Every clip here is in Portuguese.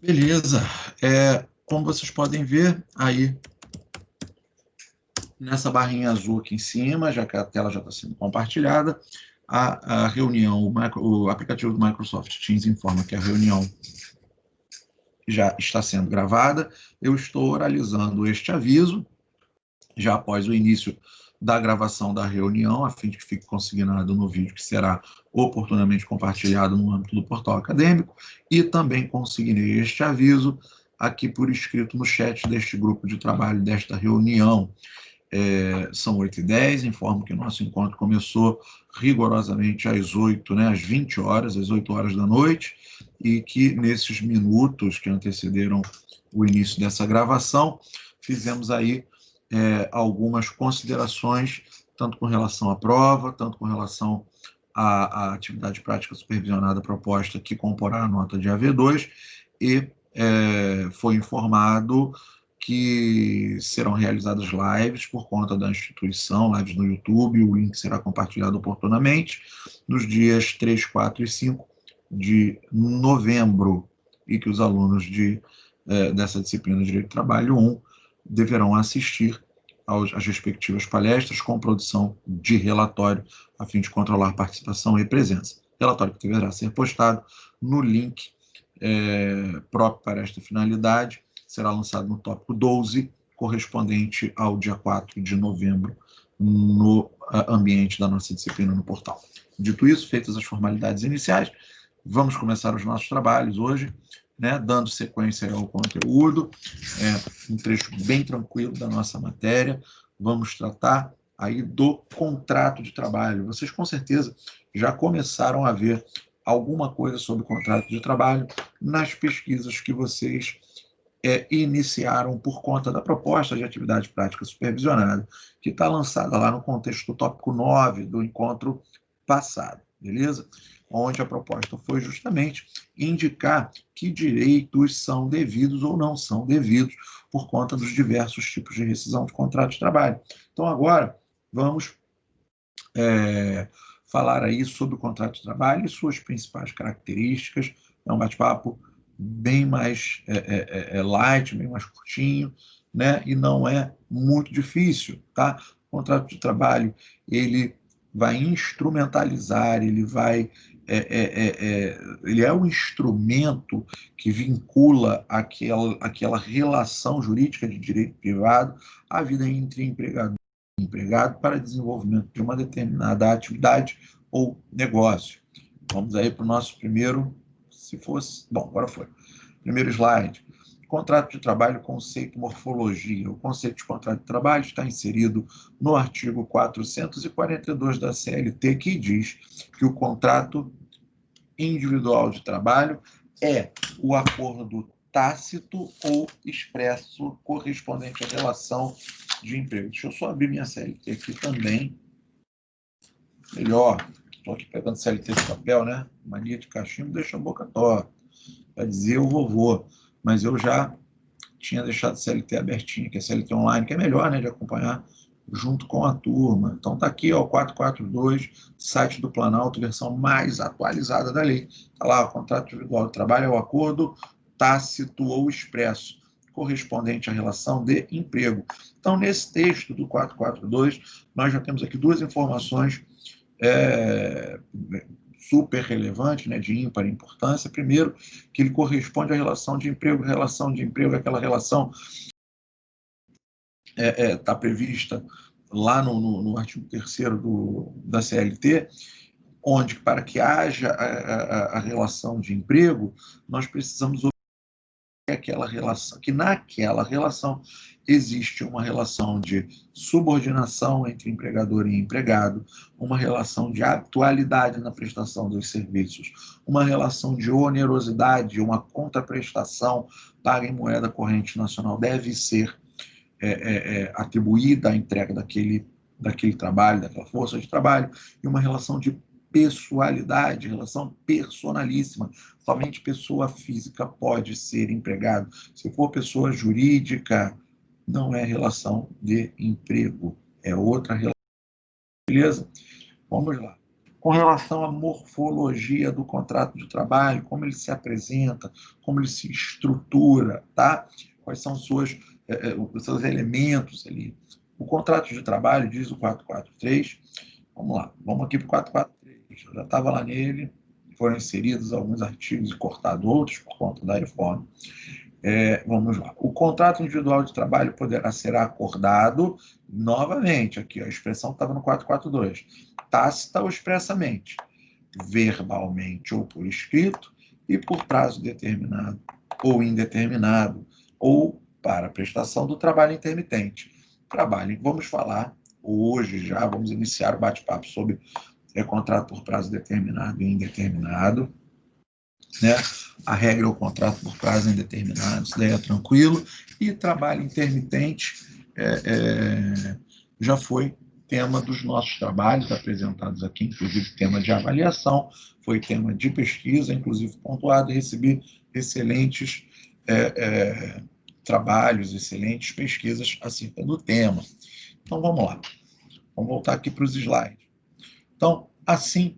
Beleza. Como vocês podem ver, aí nessa barrinha azul aqui em cima, já que a tela já está sendo compartilhada, a reunião, o aplicativo do Microsoft Teams informa que a reunião já está sendo gravada. Eu estou oralizando este aviso, já após o início da gravação da reunião, a fim de que fique consignado no vídeo que será oportunamente compartilhado no âmbito do portal acadêmico, e também consignei este aviso aqui por escrito no chat deste grupo de trabalho desta reunião. São 8h10, informo que o nosso encontro começou rigorosamente às 8, né, às 20 horas, às 8 horas da noite, e que nesses minutos que antecederam o início dessa gravação, fizemos aí algumas considerações, tanto com relação à prova, tanto com relação à atividade prática supervisionada proposta, que comporá a nota de AV2, e foi informado que serão realizadas lives por conta da instituição, lives no YouTube, o link será compartilhado oportunamente, nos dias 3, 4 e 5 de novembro, e que os alunos dessa disciplina de Direito do Trabalho 1 deverão assistir às respectivas palestras com produção de relatório, a fim de controlar participação e presença. Relatório que deverá ser postado no link próprio para esta finalidade, será lançado no tópico 12, correspondente ao dia 4 de novembro, no ambiente da nossa disciplina no portal. Dito isso, feitas as formalidades iniciais, vamos começar os nossos trabalhos hoje, né, dando sequência ao conteúdo, um trecho bem tranquilo da nossa matéria. Vamos tratar aí do contrato de trabalho. Vocês com certeza já começaram a ver alguma coisa sobre contrato de trabalho nas pesquisas que vocês iniciaram por conta da proposta de atividade prática supervisionada, que está lançada lá no contexto do tópico 9 do encontro passado, beleza? Onde a proposta foi justamente indicar que direitos são devidos ou não são devidos por conta dos diversos tipos de rescisão de contrato de trabalho. Então, agora, vamos falar aí sobre o contrato de trabalho e suas principais características. É um bate-papo bem mais light, bem mais curtinho, né? E não é muito difícil, tá? O contrato de trabalho, ele vai instrumentalizar, ele é o instrumento que vincula aquela relação jurídica de direito privado à vida entre empregador e empregado para desenvolvimento de uma determinada atividade ou negócio. Vamos aí para o nosso primeiro, agora foi. Primeiro slide. Contrato de trabalho, conceito e morfologia. O conceito de contrato de trabalho está inserido no artigo 442 da CLT, que diz que o contrato individual de trabalho é o acordo tácito ou expresso correspondente à relação de emprego. Deixa eu só abrir minha CLT aqui também. Melhor. Estou aqui pegando CLT de papel, né? Mania de cachimbo deixa a boca torta. Vai dizer o vovô. Mas eu já tinha deixado CLT abertinha, que é CLT online, que é melhor, né, de acompanhar junto com a turma. Então está aqui, ó, 442, site do Planalto, versão mais atualizada da lei. Está lá, o contrato individual de trabalho é o acordo tácito ou expresso, correspondente à relação de emprego. Então, nesse texto do 442, nós já temos aqui duas informações super relevante, né, de ímpar importância. Primeiro, que ele corresponde à relação de emprego. Relação de emprego é aquela relação está prevista lá no artigo 3º da CLT, onde, para que haja a relação de emprego, nós precisamos que naquela relação existe uma relação de subordinação entre empregador e empregado, uma relação de atualidade na prestação dos serviços, uma relação de onerosidade, uma contraprestação paga em moeda corrente nacional deve ser atribuída à entrega daquele trabalho, daquela força de trabalho, e uma relação de pessoalidade, relação personalíssima. Somente pessoa física pode ser empregado. Se for pessoa jurídica, não é relação de emprego, é outra relação. Beleza? Vamos lá. com relação à morfologia do contrato de trabalho, como ele se apresenta, como ele se estrutura, tá? Quais são os seus elementos ali. O contrato de trabalho, diz o 443, vamos lá, vamos aqui para o 443, eu já estava lá nele, foram inseridos alguns artigos e cortados outros por conta da reforma. Vamos lá. O contrato individual de trabalho poderá ser acordado, novamente, aqui, a expressão estava no 442, tácita ou expressamente, verbalmente ou por escrito, e por prazo determinado ou indeterminado, ou para prestação do trabalho intermitente. Vamos falar hoje já, vamos iniciar o bate-papo sobre contrato por prazo determinado e indeterminado, né? A regra é o contrato por prazo indeterminado, isso daí é tranquilo, e trabalho intermitente já foi tema dos nossos trabalhos apresentados aqui, inclusive tema de avaliação, foi tema de pesquisa, inclusive pontuado, e recebi excelentes trabalhos, excelentes pesquisas acerca do tema. Então, vamos lá. Vamos voltar aqui para os slides. Então, assim,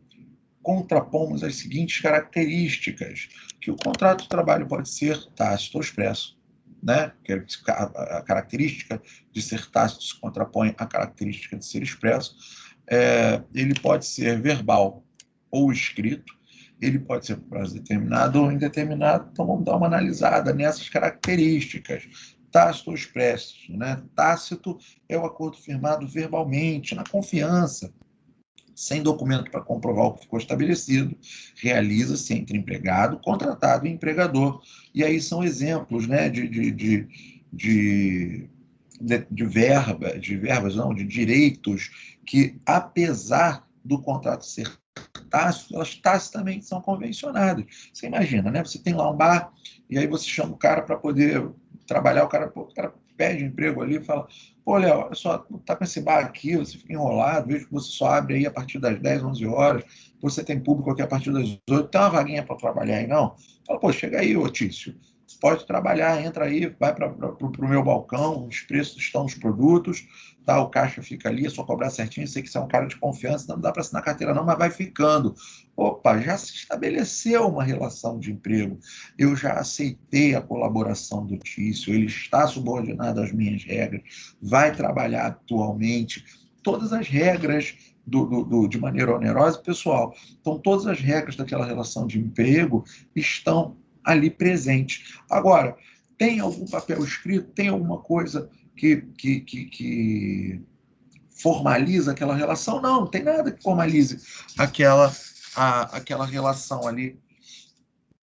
contrapomos as seguintes características, que o contrato de trabalho pode ser tácito ou expresso, né? A característica de ser tácito se contrapõe à característica de ser expresso. Ele pode ser verbal ou escrito, ele pode ser por prazo determinado ou indeterminado. Então, vamos dar uma analisada nessas características. Tácito ou expresso, né? Tácito é o acordo firmado verbalmente, na confiança, sem documento para comprovar o que ficou estabelecido, realiza-se entre empregado, contratado e empregador. E aí são exemplos, né, de verbas, não, de direitos que, apesar do contrato ser tácito, elas tacitamente são convencionadas. Você imagina, né? Você tem lá um bar e aí você chama o cara para poder trabalhar, o cara pede um emprego ali e fala: pô, Léo, olha só, tá com esse bar aqui, você fica enrolado, vejo que você só abre aí a partir das 10, 11 horas, você tem público aqui a partir das 18, tem uma vaguinha para trabalhar aí, não? Fala: pô, chega aí, ô Tício, pode trabalhar, entra aí, vai para o meu balcão, os preços estão nos produtos, tá? O caixa fica ali, é só cobrar certinho, sei que você é um cara de confiança, não dá para assinar carteira não, mas vai ficando. Opa, já se estabeleceu uma relação de emprego, eu já aceitei a colaboração do Tício, ele está subordinado às minhas regras, vai trabalhar atualmente, todas as regras de maneira onerosa, pessoal, então todas as regras daquela relação de emprego estão ali presentes. Agora, tem algum papel escrito, tem alguma coisa que formaliza aquela relação? Não, não tem nada que formalize aquela relação ali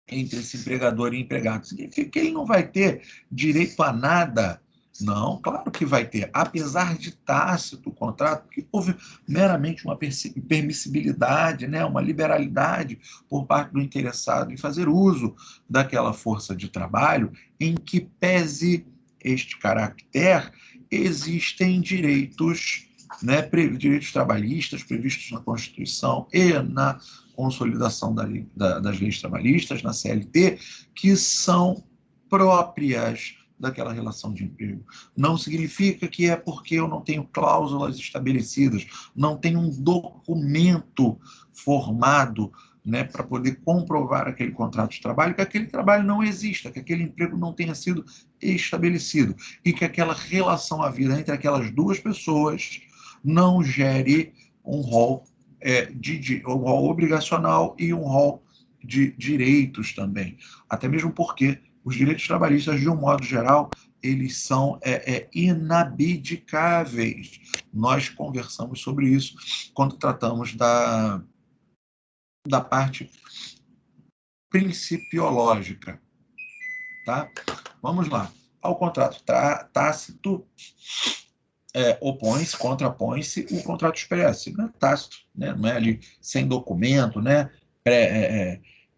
entre esse empregador e empregado. Significa que ele não vai ter direito a nada? Não, claro que vai ter. Apesar de tácito o contrato, porque houve meramente uma permissibilidade, né, uma liberalidade por parte do interessado em fazer uso daquela força de trabalho, em que, pese este caractere, existem direitos, né, direitos trabalhistas previstos na Constituição e na consolidação das leis trabalhistas, na CLT, que são próprias daquela relação de emprego. Não significa que é porque eu não tenho cláusulas estabelecidas, não tenho um documento formado, né, para poder comprovar aquele contrato de trabalho, que aquele trabalho não exista, que aquele emprego não tenha sido estabelecido e que aquela relação à vida entre aquelas duas pessoas não gere um rol um rol obrigacional e um rol de direitos também. Até mesmo porque os direitos trabalhistas, de um modo geral, eles são inabdicáveis. Nós conversamos sobre isso quando tratamos da parte principiológica. Tá? Vamos lá. Ao contrato tácito, opõe-se, contrapõe-se o contrato expresso. Não é tácito, né? Não é ali sem documento, né?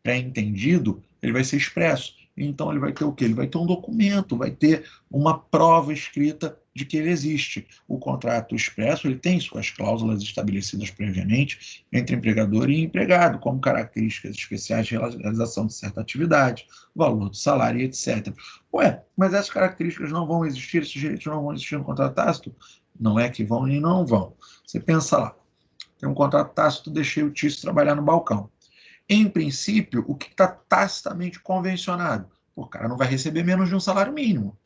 Pré-entendido, ele vai ser expresso. Então, ele vai ter o quê? Ele vai ter um documento, vai ter uma prova escrita de que ele existe. O contrato expresso, ele tem suas cláusulas estabelecidas previamente entre empregador e empregado, como características especiais de realização de certa atividade, valor do salário, etc. Ué, mas essas características não vão existir, esses direitos não vão existir no contrato tácito? Não é que vão e não vão. Você pensa lá, tem um contrato tácito, deixei o Tício trabalhar no balcão. Em princípio, o que está tacitamente convencionado? O cara não vai receber menos de um salário mínimo.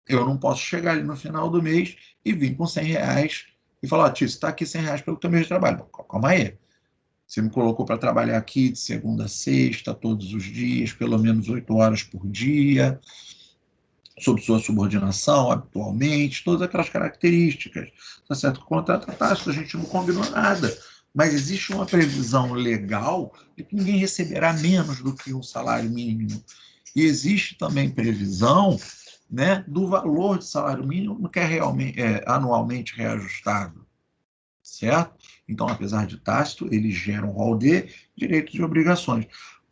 Eu não posso chegar ali no final do mês e vir com 100 reais e falar, Tício, está aqui 100 reais pelo teu mês de trabalho. Calma aí. Você me colocou para trabalhar aqui de segunda a sexta, todos os dias, pelo menos 8 horas por dia, sob sua subordinação, habitualmente, todas aquelas características. Tá certo? O contrato é tácito, a gente não combinou nada. Mas existe uma previsão legal de que ninguém receberá menos do que um salário mínimo. E existe também previsão, né, do valor de salário mínimo que é realmente anualmente reajustado, certo? Então, apesar de tácito, eles geram um rol de direitos e obrigações.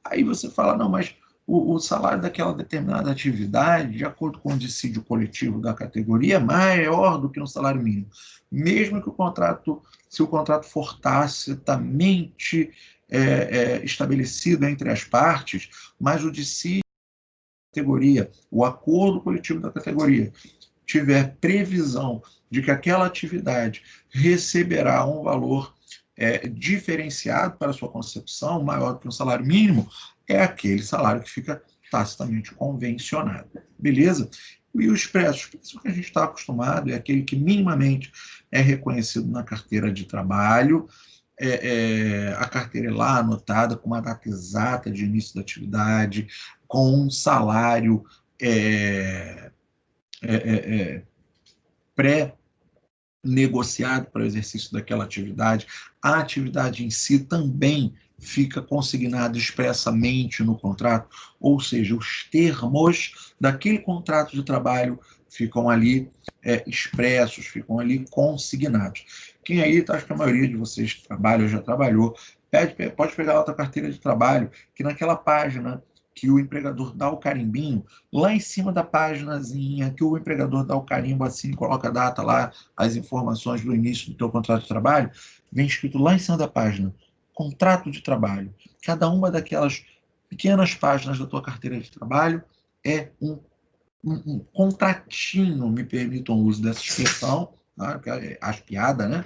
Aí você fala, não, mas o salário daquela determinada atividade, de acordo com o dissídio coletivo da categoria, é maior do que um salário mínimo. Mesmo que o contrato, se o contrato for tacitamente estabelecido entre as partes, mas o dissídio da categoria, o acordo coletivo da categoria, tiver previsão de que aquela atividade receberá um valor diferenciado para a sua concepção, maior do que um salário mínimo, é aquele salário que fica tacitamente convencionado. Beleza? E o expresso que a gente está acostumado é aquele que minimamente é reconhecido na carteira de trabalho, a carteira é lá anotada com uma data exata de início da atividade, com um salário pré-negociado para o exercício daquela atividade. A atividade em si também fica consignada expressamente no contrato, ou seja, os termos daquele contrato de trabalho ficam ali expressos, ficam ali consignados. Quem aí, acho que a maioria de vocês trabalha ou já trabalhou, pode pegar a outra carteira de trabalho, que naquela página que o empregador dá o carimbinho, lá em cima da páginazinha que o empregador dá o carimbo assim, coloca a data lá, as informações do início do teu contrato de trabalho, vem escrito lá em cima da página, contrato de trabalho. Cada uma daquelas pequenas páginas da tua carteira de trabalho é um contratinho, me permitam o uso dessa expressão, tá? Acho piada, né?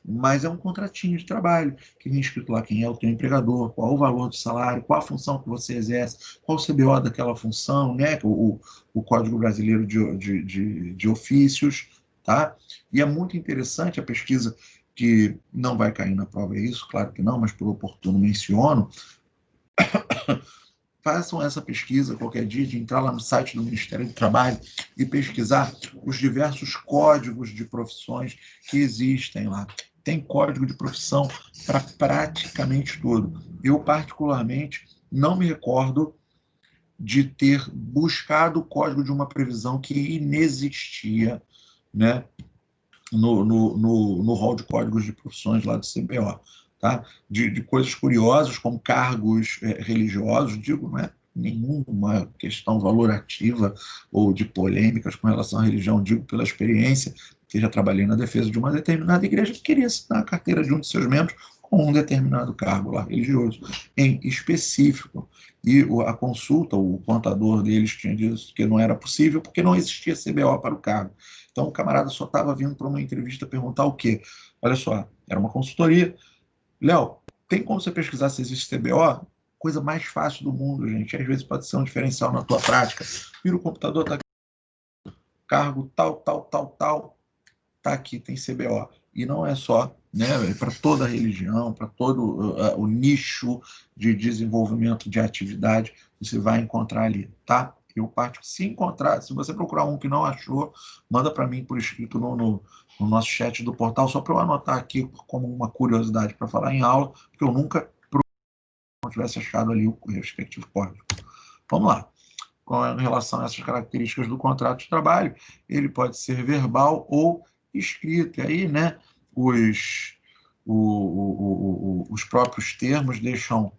Mas é um contratinho de trabalho, que vem escrito lá quem é o teu empregador, qual o valor do salário, qual a função que você exerce, qual o CBO daquela função, né? O Código Brasileiro de Ofícios, tá? E é muito interessante a pesquisa, que não vai cair na prova, é isso? Claro que não, mas por oportuno menciono. Façam essa pesquisa qualquer dia, de entrar lá no site do Ministério do Trabalho e pesquisar os diversos códigos de profissões que existem lá. Tem código de profissão para praticamente tudo. Eu, particularmente, não me recordo de ter buscado o código de uma previsão que inexistia, né, no rol de códigos de profissões lá do CBO. Tá? De coisas curiosas, como cargos religiosos, digo, não é nenhuma questão valorativa ou de polêmicas com relação à religião, digo pela experiência, que já trabalhei na defesa de uma determinada igreja que queria assinar a carteira de um de seus membros com um determinado cargo lá religioso, em específico. E a consulta, o contador deles tinha dito que não era possível porque não existia CBO para o cargo. Então o camarada só estava vindo para uma entrevista perguntar o quê? Olha só, era uma consultoria. Léo, tem como você pesquisar se existe CBO? Coisa mais fácil do mundo, gente. Às vezes pode ser um diferencial na tua prática. Vira o computador, tá aqui, cargo tal, tal, tal, tal, tá aqui, tem CBO. E não é só, né, para toda a religião, para todo o nicho de desenvolvimento de atividade, você vai encontrar ali, tá? Eu parto, se encontrar, se você procurar um que não achou, manda para mim por escrito no nosso chat do portal, só para eu anotar aqui como uma curiosidade para falar em aula, porque eu nunca não tivesse achado ali o respectivo código. Vamos lá. Com relação a essas características do contrato de trabalho, ele pode ser verbal ou escrito. E aí, né, os próprios termos deixam,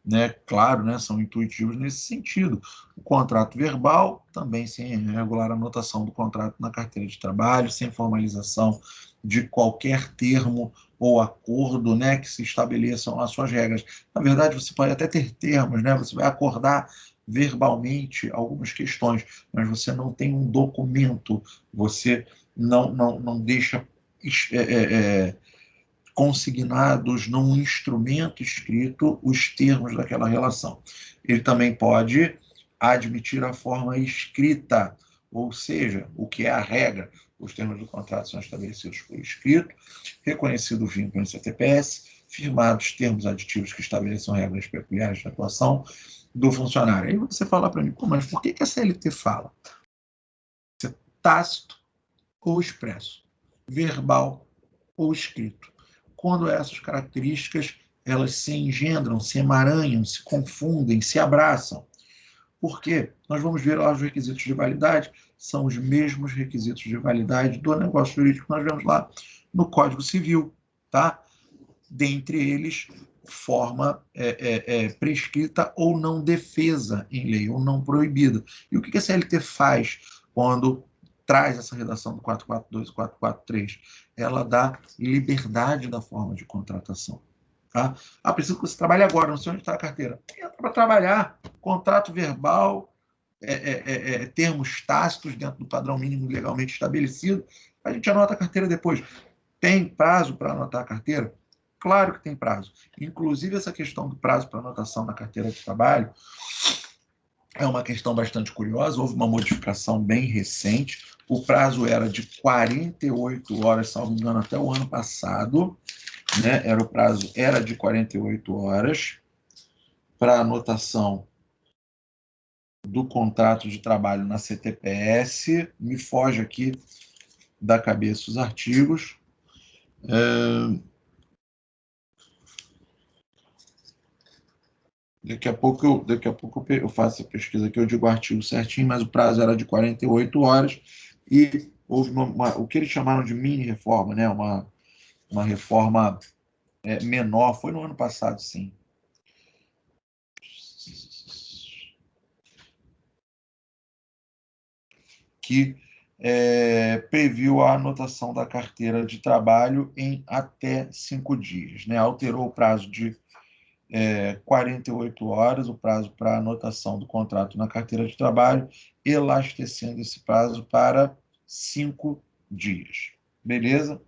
né, claro, né, são intuitivos nesse sentido. O contrato verbal, também sem regular anotação do contrato na carteira de trabalho, sem formalização de qualquer termo ou acordo, né, que se estabeleçam as suas regras. Na verdade, você pode até ter termos, né, você vai acordar verbalmente algumas questões, mas você não tem um documento, você não deixa consignados num instrumento escrito os termos daquela relação. Ele também pode admitir a forma escrita, ou seja, o que é a regra. Os termos do contrato são estabelecidos por escrito, reconhecido o vínculo em CTPS, firmados termos aditivos que estabeleçam regras peculiares de atuação do funcionário. Aí você fala para mim, mas por que a CLT fala? Tácito ou expresso, verbal ou escrito. Quando essas características elas se engendram, se emaranham, se confundem, se abraçam. Por quê? Nós vamos ver lá os requisitos de validade, são os mesmos requisitos de validade do negócio jurídico que nós vemos lá no Código Civil, tá? Dentre eles, forma prescrita ou não defesa em lei, ou não proibida. E o que a CLT faz quando traz essa redação do 442 e 443? Ela dá liberdade da forma de contratação. Tá? Preciso que você trabalhe agora, não sei onde está a carteira. Entra para trabalhar, contrato verbal, termos tácitos dentro do padrão mínimo legalmente estabelecido, a gente anota a carteira depois. Tem prazo para anotar a carteira? Claro que tem prazo. Inclusive, essa questão do prazo para anotação na carteira de trabalho é uma questão bastante curiosa. Houve uma modificação bem recente. O prazo era de 48 horas, salvo engano, até o ano passado. Né? O prazo era de 48 horas para anotação do contrato de trabalho na CTPS. Me foge aqui da cabeça os artigos. Daqui a pouco eu faço a pesquisa aqui, eu digo o artigo certinho, mas o prazo era de 48 horas e houve o que eles chamaram de mini-reforma, né? Uma reforma menor, foi no ano passado, sim. Que previu a anotação da carteira de trabalho em até 5 dias, né? Alterou o prazo de 48 horas, o prazo para anotação do contrato na carteira de trabalho, elastecendo esse prazo para 5 dias. Beleza?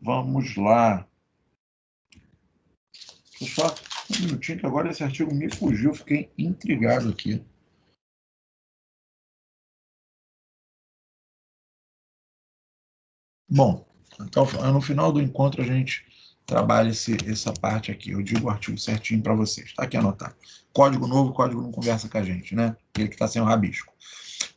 Vamos lá. Só um minutinho, que agora esse artigo me fugiu, fiquei intrigado aqui. Bom, então no final do encontro a gente trabalha essa parte aqui. Eu digo o artigo certinho para vocês. Está aqui anotado. Código novo, código não conversa com a gente, né? Aquele que está sem o rabisco.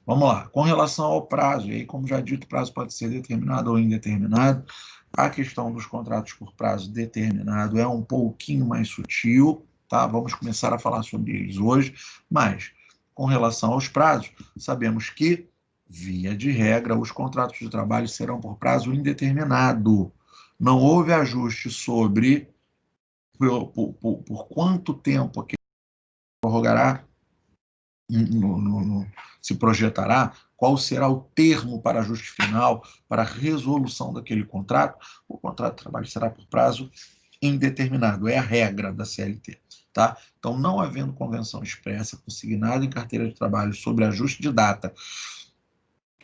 Vamos lá. Com relação ao prazo, e aí, como já dito, o prazo pode ser determinado ou indeterminado. A questão dos contratos por prazo determinado é um pouquinho mais sutil, tá? Vamos começar a falar sobre eles hoje, mas com relação aos prazos, sabemos que, via de regra, os contratos de trabalho serão por prazo indeterminado. Não houve ajuste sobre por quanto tempo aquele prorrogará, se projetará, qual será o termo para ajuste final, para a resolução daquele contrato. O contrato de trabalho será por prazo indeterminado, é a regra da CLT. Tá? Então, não havendo convenção expressa consignada em carteira de trabalho sobre ajuste de data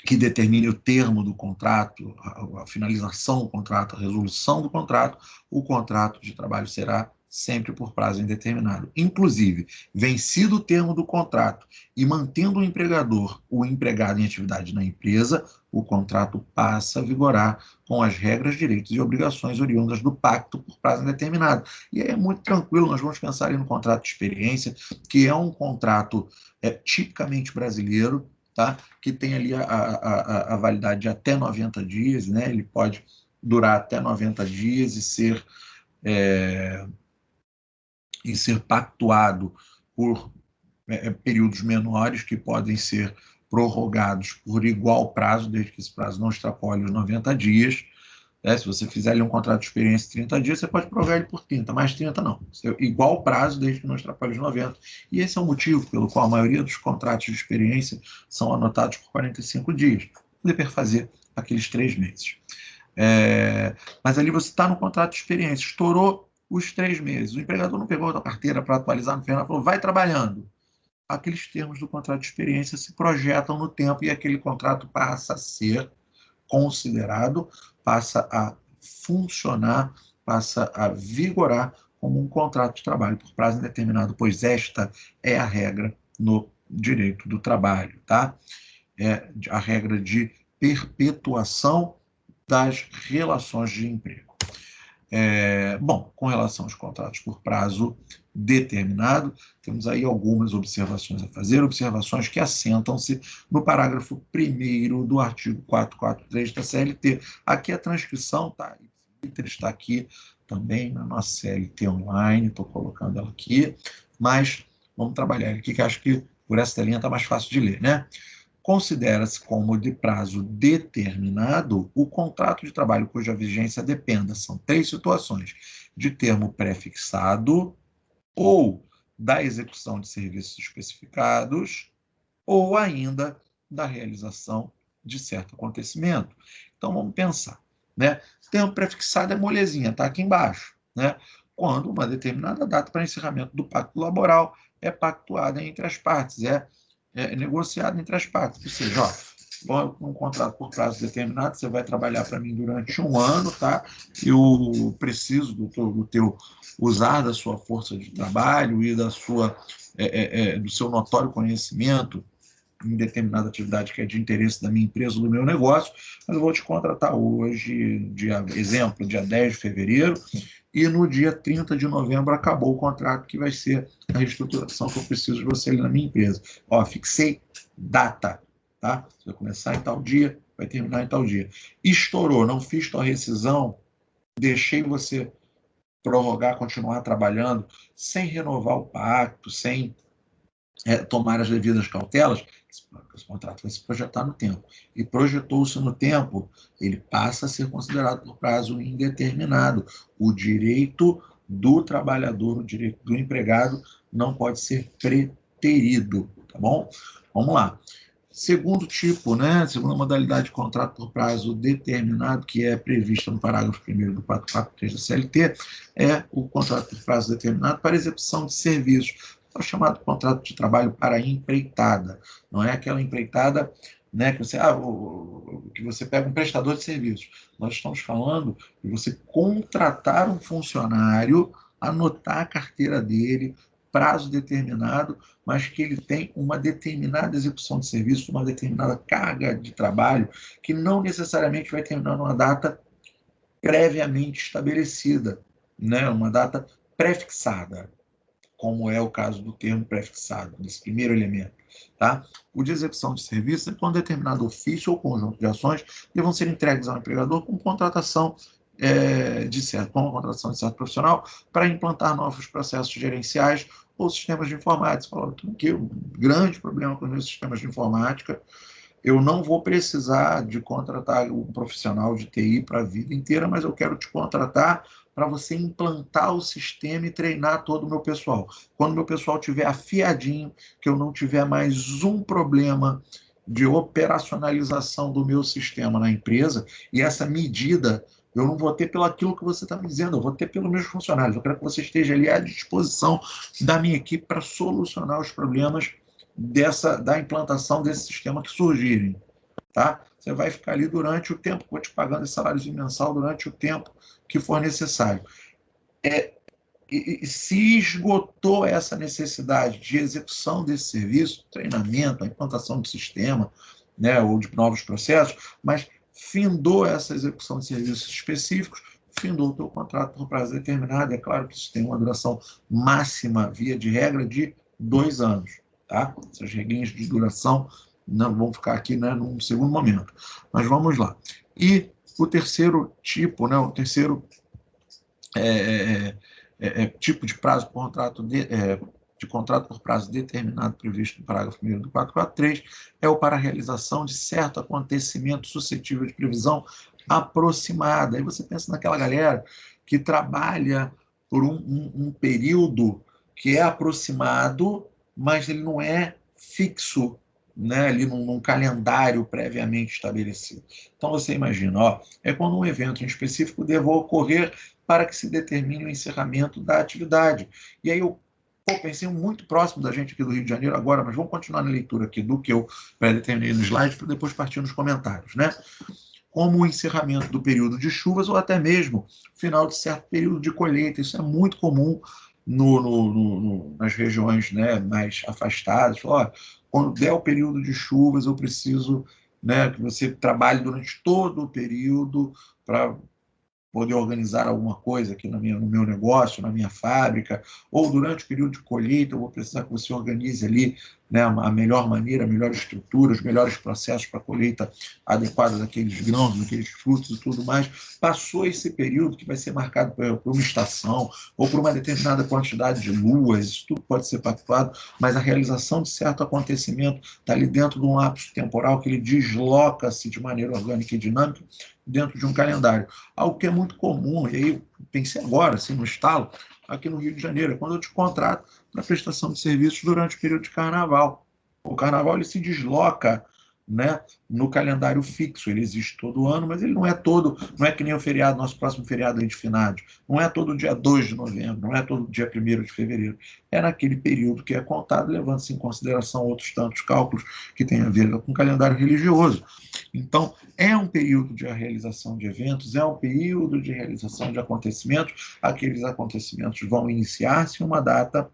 que determine o termo do contrato, a finalização do contrato, a resolução do contrato, o contrato de trabalho será sempre por prazo indeterminado. Inclusive, vencido o termo do contrato e mantendo o empregador, o empregado em atividade na empresa, o contrato passa a vigorar com as regras, direitos e obrigações oriundas do pacto por prazo indeterminado. E aí é muito tranquilo, nós vamos pensar no contrato de experiência, que é um contrato tipicamente brasileiro, tá? Que tem ali a validade de até 90 dias, né? Ele pode durar até 90 dias e ser pactuado por períodos menores que podem ser prorrogados por igual prazo, desde que esse prazo não extrapole os 90 dias. Se você fizer ali um contrato de experiência de 30 dias, você pode prorrogar ele por 30, mais 30 não. Igual prazo, desde que não extrapole os 90. E esse é o motivo pelo qual a maioria dos contratos de experiência são anotados por 45 dias, para poder perfazer aqueles 3 meses. Mas ali você está no contrato de experiência, estourou os 3 meses, o empregador não pegou a tua carteira para atualizar no final, falou, vai trabalhando. Aqueles termos do contrato de experiência se projetam no tempo e aquele contrato passa a ser considerado, passa a funcionar passa a vigorar como um contrato de trabalho por prazo indeterminado, pois esta é a regra no direito do trabalho, tá? É a regra de perpetuação das relações de emprego. Bom, com relação aos contratos por prazo determinado, temos aí algumas observações a fazer, observações que assentam-se no parágrafo 1º do artigo 443 da CLT. Aqui a transcrição está aqui também na nossa CLT online, estou colocando ela aqui, mas vamos trabalhar aqui, que acho que por essa linha está mais fácil de ler, né? Considera-se como de prazo determinado o contrato de trabalho cuja vigência dependa, são 3 situações, de termo pré-fixado ou da execução de serviços especificados ou ainda da realização de certo acontecimento. Então, vamos pensar, né? Termo pré-fixado é molezinha, está aqui embaixo, né? Quando uma determinada data para encerramento do pacto laboral é pactuada entre as partes, é negociado entre as partes. Ou seja, um contrato por prazo determinado, você vai trabalhar para mim durante 1 ano, tá? Eu preciso do teu usar da sua força de trabalho e do seu notório conhecimento em determinada atividade que é de interesse da minha empresa, do meu negócio, mas eu vou te contratar hoje, dia 10 de fevereiro, e no dia 30 de novembro acabou o contrato, que vai ser a reestruturação que eu preciso de você ali na minha empresa. Fixei data, tá? Você vai começar em tal dia, vai terminar em tal dia. Estourou, não fiz tua rescisão, deixei você prorrogar, continuar trabalhando, sem renovar o pacto, sem tomar as devidas cautelas, esse contrato vai se projetar no tempo. E projetou-se no tempo, ele passa a ser considerado por prazo indeterminado. O direito do trabalhador, o direito do empregado não pode ser preterido, tá bom? Vamos lá. Segundo tipo, né, segunda modalidade de contrato por prazo determinado, que é prevista no parágrafo 1º do 443 da CLT, é o contrato por prazo determinado para execução de serviços. É o chamado contrato de trabalho para empreitada. Não é aquela empreitada, né, que você pega um prestador de serviços. Nós estamos falando de você contratar um funcionário, anotar a carteira dele, prazo determinado, mas que ele tem uma determinada execução de serviço, uma determinada carga de trabalho, que não necessariamente vai terminar numa data previamente estabelecida, né? Uma data prefixada, como é o caso do termo prefixado, desse primeiro elemento. Tá? O de execução de serviço é quando determinado ofício ou conjunto de ações devam ser entregues ao empregador com contratação de certo profissional para implantar novos processos gerenciais ou sistemas de informática. Falou que um grande problema com os meus sistemas de informática, eu não vou precisar de contratar um profissional de TI para a vida inteira, mas eu quero te contratar para você implantar o sistema e treinar todo o meu pessoal. Quando o meu pessoal estiver afiadinho, que eu não tiver mais um problema de operacionalização do meu sistema na empresa, e essa medida eu não vou ter pelo aquilo que você está me dizendo, eu vou ter pelos meus funcionários. Eu quero que você esteja ali à disposição da minha equipe para solucionar os problemas da implantação desse sistema que surgirem. Tá? Você vai ficar ali durante o tempo, vou te pagando esse salário mensal durante o tempo que for necessário. E se esgotou essa necessidade de execução desse serviço, treinamento, a implantação do sistema, né, ou de novos processos, mas findou essa execução de serviços específicos, findou o teu contrato por prazo determinado. É claro que isso tem uma duração máxima, via de regra, de 2 anos. Tá? Essas regrinhas de duração não vão ficar aqui, né, num segundo momento. Mas vamos lá. E o terceiro tipo, né, o terceiro tipo de prazo por contrato de contrato por prazo determinado previsto no parágrafo 1º do 443 é o para a realização de certo acontecimento suscetível de previsão aproximada. Aí você pensa naquela galera que trabalha por um período que é aproximado, mas ele não é fixo, né, ali num calendário previamente estabelecido. Então você imagina, é quando um evento em específico deva ocorrer para que se determine o encerramento da atividade. E aí eu pensei muito próximo da gente aqui do Rio de Janeiro agora, mas vamos continuar na leitura aqui do que eu pré-determinei no slide para depois partir nos comentários, né? como o encerramento do período de chuvas ou até mesmo final de certo período de colheita. Isso é muito comum nas regiões, né, mais afastadas. Ó, quando der o período de chuvas, eu preciso, né, que você trabalhe durante todo o período para poder organizar alguma coisa aqui no meu negócio, na minha fábrica, ou durante o período de colheita, eu vou precisar que você organize ali, né, a melhor maneira, a melhor estrutura, os melhores processos para a colheita adequada daqueles grãos, daqueles frutos e tudo mais. Passou esse período que vai ser marcado por uma estação ou por uma determinada quantidade de luas, isso tudo pode ser pactuado, mas a realização de certo acontecimento está ali dentro de um lapso temporal que ele desloca-se de maneira orgânica e dinâmica dentro de um calendário. Algo que é muito comum, e aí pensei agora, assim, no estalo, aqui no Rio de Janeiro, quando eu te contrato para prestação de serviços durante o período de carnaval. O carnaval ele se desloca, né, no calendário fixo, ele existe todo ano, mas ele não é todo, não é que nem o feriado, nosso próximo feriado aí de finados, não é todo dia 2 de novembro, não é todo dia 1º de fevereiro, é naquele período que é contado, levando-se em consideração outros tantos cálculos que têm a ver com o calendário religioso. Então, é um período de realização de eventos, é um período de realização de acontecimentos. Aqueles acontecimentos vão iniciar-se em uma data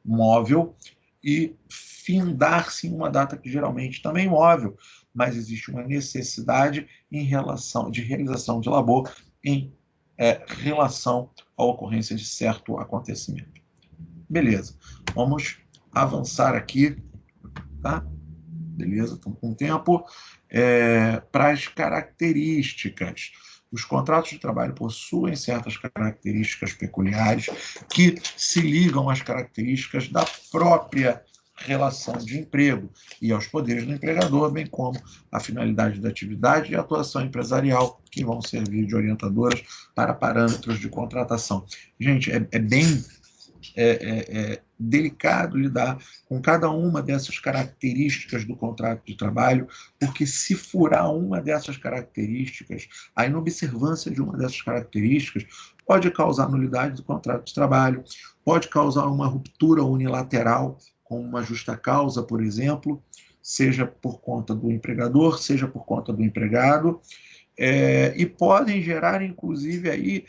móvel e findar-se em uma data que geralmente também é móvel, mas existe uma necessidade em relação de realização de labor em relação à ocorrência de certo acontecimento. Beleza, vamos avançar aqui, tá? Beleza, estamos com tempo. Para as características. Os contratos de trabalho possuem certas características peculiares que se ligam às características da própria relação de emprego e aos poderes do empregador, bem como a finalidade da atividade e a atuação empresarial, que vão servir de orientadoras para parâmetros de contratação. Gente, é bem delicado lidar com cada uma dessas características do contrato de trabalho, porque se furar uma dessas características, a inobservância de uma dessas características pode causar nulidade do contrato de trabalho, pode causar uma ruptura unilateral, com uma justa causa, por exemplo, seja por conta do empregador, seja por conta do empregado, e podem gerar, inclusive, aí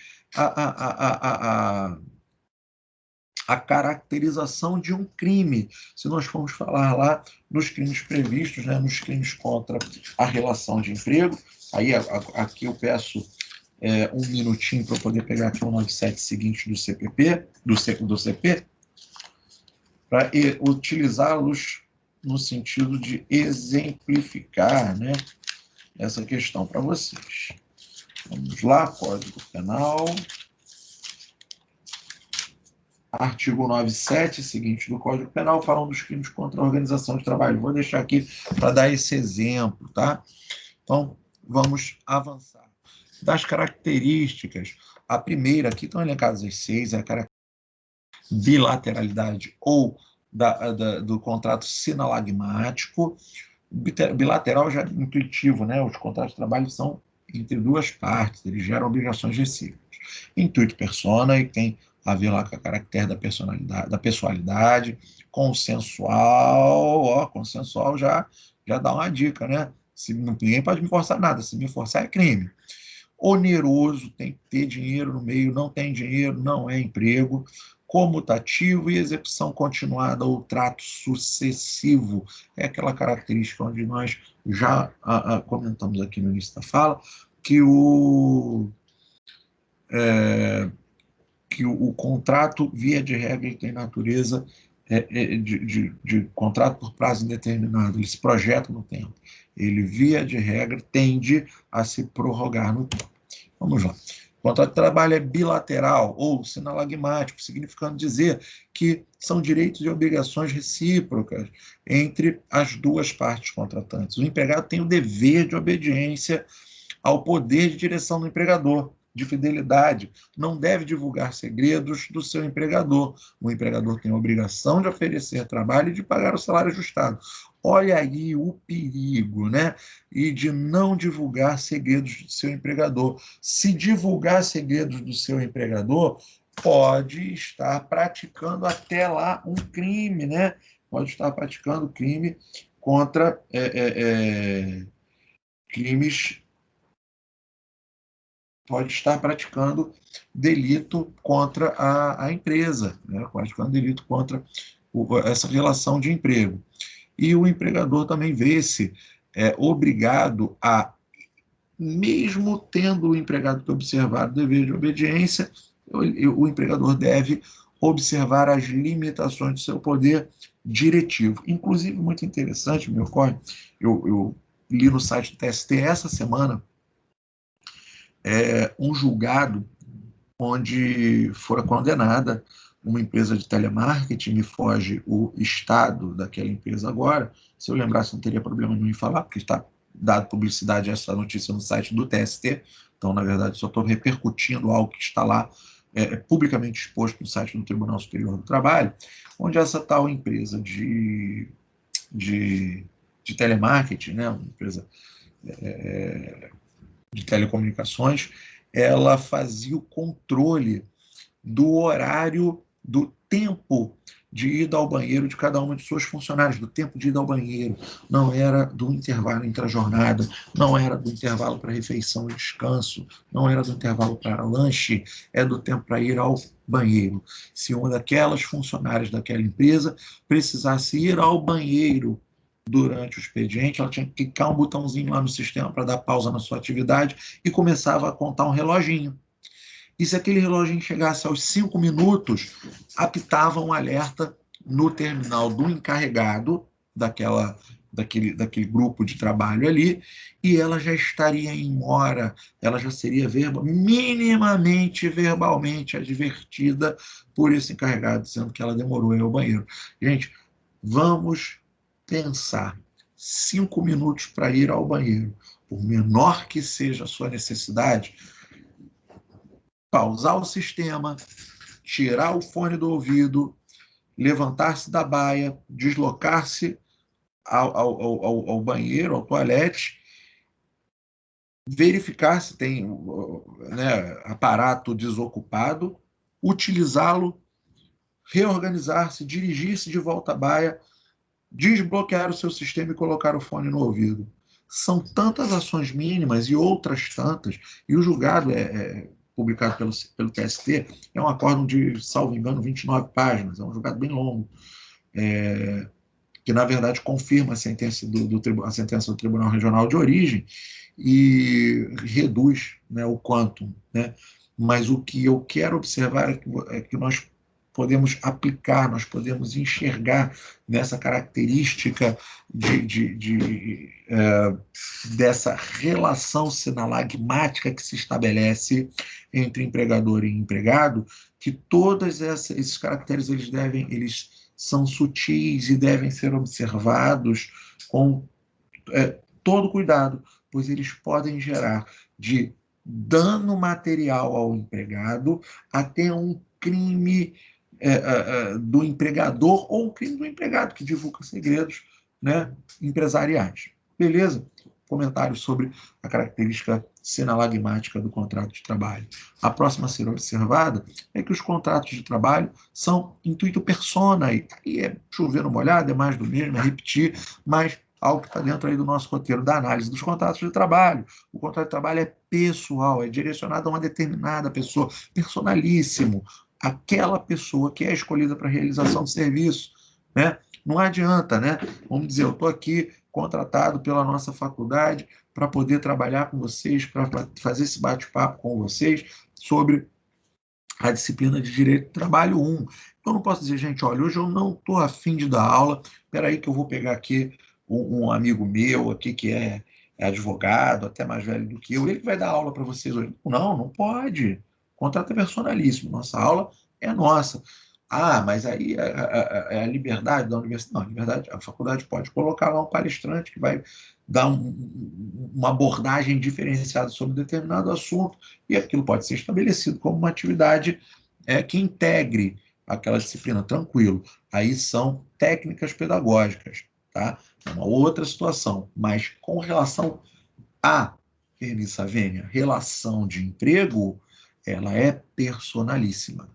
a caracterização de um crime, se nós formos falar lá nos crimes previstos, né, nos crimes contra a relação de emprego. Aí aqui eu peço um minutinho para eu poder pegar aqui o 97 seguinte do CPP, do CP, para utilizá-los no sentido de exemplificar, né, essa questão para vocês. Vamos lá, Código Penal. Artigo 97, seguinte, do Código Penal, falam dos crimes contra a organização de trabalho. Vou deixar aqui para dar esse exemplo, tá? Então, vamos avançar. Das características, a primeira aqui, estão elencadas as 6, é a característica bilateralidade ou do contrato sinalagmático. Bilateral já é intuitivo, né? Os contratos de trabalho são entre duas partes, eles geram obrigações recíprocas. Intuito persona, e tem a ver lá com a caractere da personalidade, da pessoalidade, consensual, consensual já dá uma dica, né? Ninguém pode me forçar nada, se me forçar é crime. Oneroso, tem que ter dinheiro no meio, não tem dinheiro, não é emprego. Comutativo e execução continuada ou trato sucessivo. É aquela característica onde nós já comentamos aqui no início da fala, que o contrato, via de regra, ele tem natureza de contrato por prazo indeterminado, ele se projeta no tempo. Ele, via de regra, tende a se prorrogar no tempo. Vamos lá. O contrato de trabalho é bilateral ou sinalagmático, significando dizer que são direitos e obrigações recíprocas entre as duas partes contratantes. O empregado tem o dever de obediência ao poder de direção do empregador, de fidelidade, não deve divulgar segredos do seu empregador. O empregador tem a obrigação de oferecer trabalho e de pagar o salário ajustado. Olha aí o perigo, né? E de não divulgar segredos do seu empregador. Se divulgar segredos do seu empregador, pode estar praticando até lá um crime, né? Pode estar praticando crime contra crimes pode estar praticando delito contra a empresa, né? Praticando delito contra essa relação de emprego. E o empregador também vê-se obrigado a, mesmo tendo o empregado que observar o dever de obediência, o empregador deve observar as limitações do seu poder diretivo. Inclusive, muito interessante, me ocorre, eu li no site do TST essa semana um julgado onde fora condenada uma empresa de telemarketing, me foge o estado daquela empresa agora, se eu lembrasse não teria problema nenhum em falar, porque está dado publicidade a essa notícia no site do TST, então, na verdade, só estou repercutindo algo que está lá publicamente exposto no site do Tribunal Superior do Trabalho, onde essa tal empresa de telemarketing, né, uma empresa de telecomunicações, ela fazia o controle do horário, do tempo de ida ao banheiro de cada uma de suas funcionárias, do tempo de ida ao banheiro, não era do intervalo entre a jornada, não era do intervalo para refeição e descanso, não era do intervalo para lanche, é do tempo para ir ao banheiro. Se uma daquelas funcionárias daquela empresa precisasse ir ao banheiro durante o expediente, ela tinha que clicar um botãozinho lá no sistema para dar pausa na sua atividade e começava a contar um reloginho. E se aquele relógio chegasse aos 5 minutos, apitava um alerta no terminal do encarregado daquele grupo de trabalho ali, e ela já estaria em mora, ela já seria minimamente verbalmente advertida por esse encarregado, dizendo que ela demorou a ir ao banheiro. Gente, vamos pensar. 5 minutos para ir ao banheiro, por menor que seja a sua necessidade, pausar o sistema, tirar o fone do ouvido, levantar-se da baia, deslocar-se ao banheiro, ao toalete, verificar se tem, né, aparato desocupado, utilizá-lo, reorganizar-se, dirigir-se de volta à baia, desbloquear o seu sistema e colocar o fone no ouvido. São tantas ações mínimas e outras tantas, e o julgado publicado pelo TST, é um acórdão de, salvo engano, 29 páginas, é um julgado bem longo, que, na verdade, confirma a sentença a sentença do Tribunal Regional de Origem e reduz, né, o quantum. Né? Mas o que eu quero observar é que nós podemos aplicar, nós podemos enxergar nessa característica dessa relação sinalagmática que se estabelece entre empregador e empregado, que todos esses caracteres eles são sutis e devem ser observados com todo cuidado, pois eles podem gerar de dano material ao empregado até um crime do empregador ou um crime do empregado que divulga segredos, né, empresariais. Beleza? Comentários sobre a característica sinalagmática do contrato de trabalho. A próxima a ser observada é que os contratos de trabalho são intuito personae, e é chover no molhado, é mais do mesmo, é repetir, mas algo que está dentro aí do nosso roteiro da análise dos contratos de trabalho. O contrato de trabalho é pessoal, é direcionado a uma determinada pessoa, personalíssimo, aquela pessoa que é escolhida para a realização do serviço, né? Não adianta, né? Vamos dizer, eu estou aqui contratado pela nossa faculdade para poder trabalhar com vocês, para fazer esse bate-papo com vocês sobre a disciplina de Direito do Trabalho 1. Eu não posso dizer, gente, olha, hoje eu não estou afim de dar aula, espera aí que eu vou pegar aqui um amigo meu aqui que é advogado, até mais velho do que eu, ele vai dar aula para vocês hoje. Não, não pode. O contrato é personalíssimo, nossa aula é nossa. Ah, mas aí é a liberdade da universidade. Não, a liberdade, a faculdade pode colocar lá um palestrante que vai dar uma abordagem diferenciada sobre determinado assunto, e aquilo pode ser estabelecido como uma atividade que integre aquela disciplina, tranquilo. Aí são técnicas pedagógicas, tá? É uma outra situação, mas com relação à permissa vênia, relação de emprego, ela é personalíssima.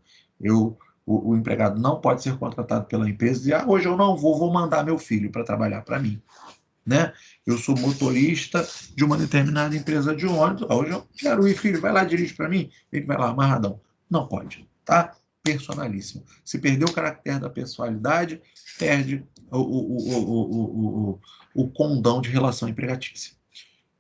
O empregado não pode ser contratado pela empresa e dizer, hoje eu não vou mandar meu filho para trabalhar para mim. né? Eu sou motorista de uma determinada empresa de ônibus. Hoje eu quero ir, filho, vai lá, dirige para mim. Ele vai lá, amarradão. Não pode, tá? Personalíssimo. Se perder o caractere da pessoalidade, perde o condão de relação empregatícia.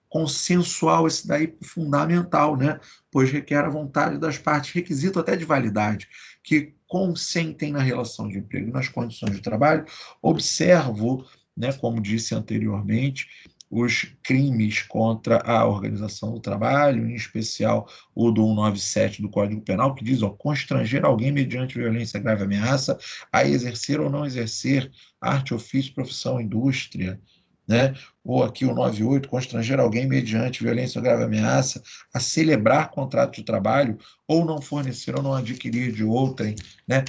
Consensual, esse daí fundamental, né? Pois requer a vontade das partes, requisito até de validade, que consentem na relação de emprego, nas condições de trabalho. Observo, né, como disse anteriormente, os crimes contra a organização do trabalho, em especial o do 197 do Código Penal, que diz, ó, constranger alguém mediante violência, grave ameaça a exercer ou não exercer arte, ofício, profissão, indústria, né? Ou aqui o 98, constranger alguém mediante violência ou grave ameaça a celebrar contrato de trabalho ou não fornecer ou não adquirir de outrem, né?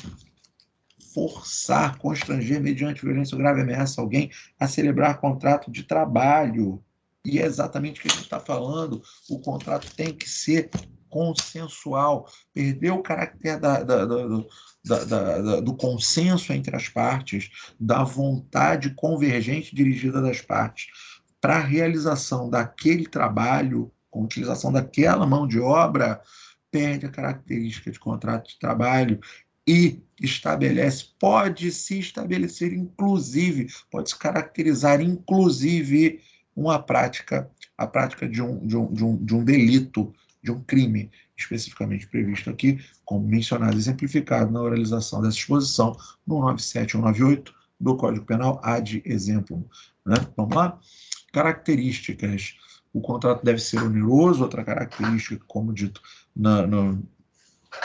Forçar, constranger mediante violência ou grave ameaça alguém a celebrar contrato de trabalho. E é exatamente o que a gente está falando. O contrato tem que ser consensual. Perdeu o caráter do consenso entre as partes, da vontade convergente dirigida das partes para a realização daquele trabalho, com utilização daquela mão de obra, perde a característica de contrato de trabalho e pode se estabelecer, inclusive, pode se caracterizar, inclusive, a prática de um delito, de um crime, especificamente previsto aqui, como mencionado, exemplificado na oralização dessa exposição, no 97 ou 98 do Código Penal, ad exemplo. Né? Vamos lá? Características. O contrato deve ser oneroso, outra característica, como dito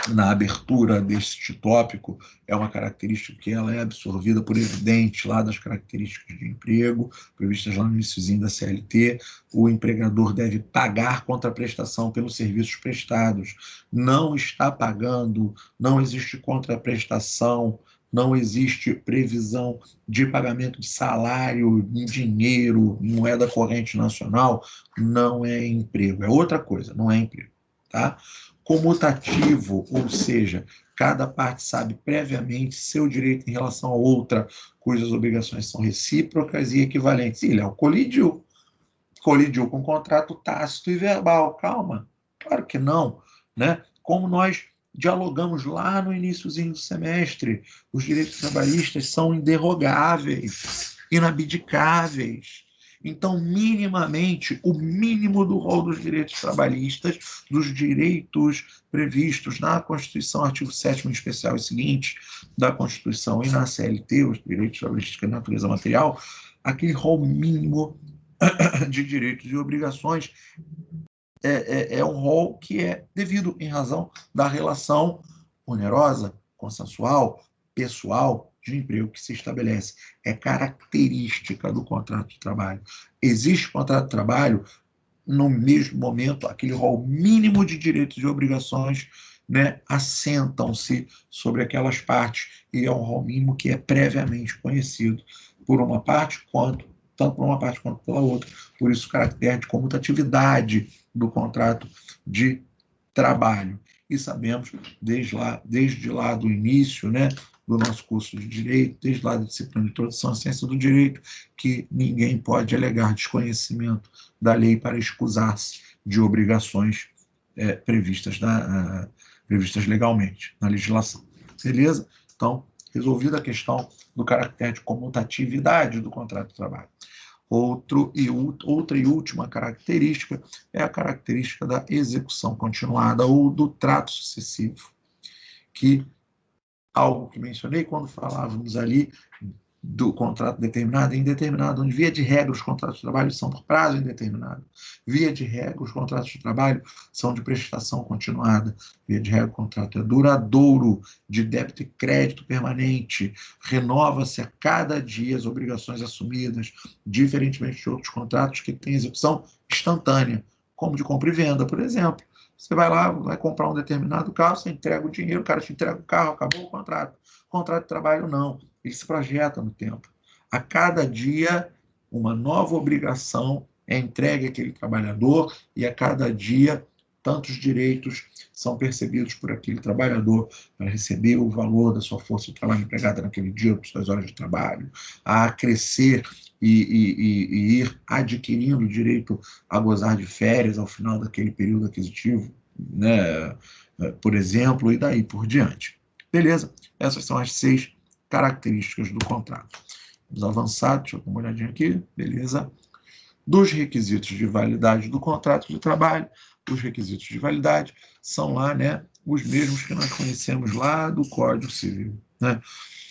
na abertura deste tópico, é uma característica que ela é absorvida por evidente lá das características de emprego, previstas lá no iniciozinho da CLT. O empregador deve pagar contraprestação pelos serviços prestados. Não está pagando, não existe contraprestação, não existe previsão de pagamento de salário em dinheiro, em moeda corrente nacional, não é emprego. É outra coisa, não é emprego. Tá? Comutativo, ou seja, cada parte sabe previamente seu direito em relação a outra, cujas obrigações são recíprocas e equivalentes. E Léo, colidiu com o contrato tácito e verbal. Calma, claro que não, né? Como nós dialogamos lá no iníciozinho do semestre, os direitos trabalhistas são inderrogáveis, inabdicáveis. Então, minimamente, o mínimo do rol dos direitos trabalhistas, dos direitos previstos na Constituição, artigo 7º em especial e seguinte, da Constituição e na CLT, os direitos trabalhistas de natureza material, aquele rol mínimo de direitos e obrigações é um rol que é devido em razão da relação onerosa, consensual, pessoal de emprego que se estabelece. É característica do contrato de trabalho. Existe contrato de trabalho, no mesmo momento, aquele rol mínimo de direitos e obrigações, né, assentam-se sobre aquelas partes, e é um rol mínimo que é previamente conhecido por uma parte, tanto por uma parte quanto pela outra. Por isso, o caráter de comutatividade do contrato de trabalho. E sabemos, desde lá do início, né, do nosso curso de Direito, desde lá da disciplina de Introdução à Ciência do Direito, que ninguém pode alegar desconhecimento da lei para escusar-se de obrigações previstas legalmente na legislação. Beleza? Então, resolvida a questão do caráter de comutatividade do contrato de trabalho. Outra e última característica é a característica da execução continuada ou do trato sucessivo, que algo que mencionei quando falávamos ali do contrato determinado e indeterminado, onde, via de regra, os contratos de trabalho são por prazo indeterminado. Via de regra, os contratos de trabalho são de prestação continuada. Via de regra, o contrato é duradouro, de débito e crédito permanente, renova-se a cada dia as obrigações assumidas, diferentemente de outros contratos que têm execução instantânea, como de compra e venda, por exemplo. Você vai lá, vai comprar um determinado carro, você entrega o dinheiro, o cara te entrega o carro, acabou o contrato. Contrato de trabalho, não. Ele se projeta no tempo. A cada dia, uma nova obrigação é entregue àquele trabalhador e a cada dia tantos direitos são percebidos por aquele trabalhador para receber o valor da sua força de trabalho empregada naquele dia, por suas horas de trabalho, a crescer e ir adquirindo o direito a gozar de férias ao final daquele período aquisitivo, né? Por exemplo, e daí por diante. Beleza? Essas são as 6 características do contrato. Vamos avançar, deixa eu dar uma olhadinha aqui, beleza? Dos requisitos de validade do contrato de trabalho, os requisitos de validade são lá, né, os mesmos que nós conhecemos lá do Código Civil, né?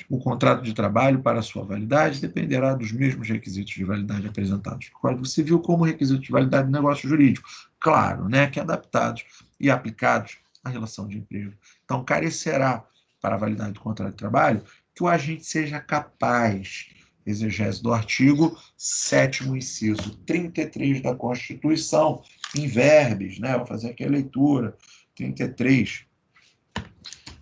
O contrato de trabalho, para sua validade, dependerá dos mesmos requisitos de validade apresentados no Código Civil como requisito de validade do negócio jurídico. Claro, né, que adaptados e aplicados à relação de emprego. Então, carecerá, para a validade do contrato de trabalho, que o agente seja capaz, exegese do artigo 7º, inciso 33 da Constituição, em verbis, né? Vou fazer aqui a leitura, 33.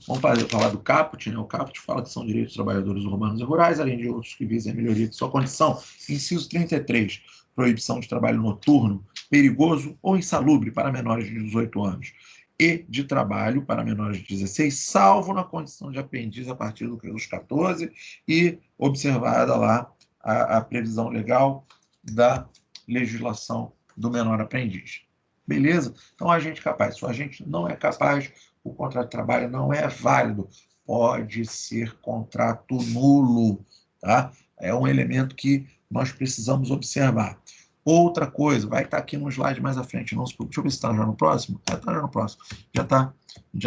Vamos falar do caput, né? O caput fala que são direitos dos trabalhadores urbanos e rurais, além de outros que visem a melhoria de sua condição. Inciso 33, proibição de trabalho noturno, perigoso ou insalubre para menores de 18 anos e de trabalho para menores de 16, salvo na condição de aprendiz a partir dos 14 e observada lá a previsão legal da legislação do menor aprendiz. Beleza? Então, a gente capaz. Se o agente não é capaz, o contrato de trabalho não é válido. Pode ser contrato nulo, tá? É um elemento que nós precisamos observar. Outra coisa, vai estar aqui no slide mais à frente. Não se preocupe. Deixa eu ver se está já no próximo. Está já no próximo. Já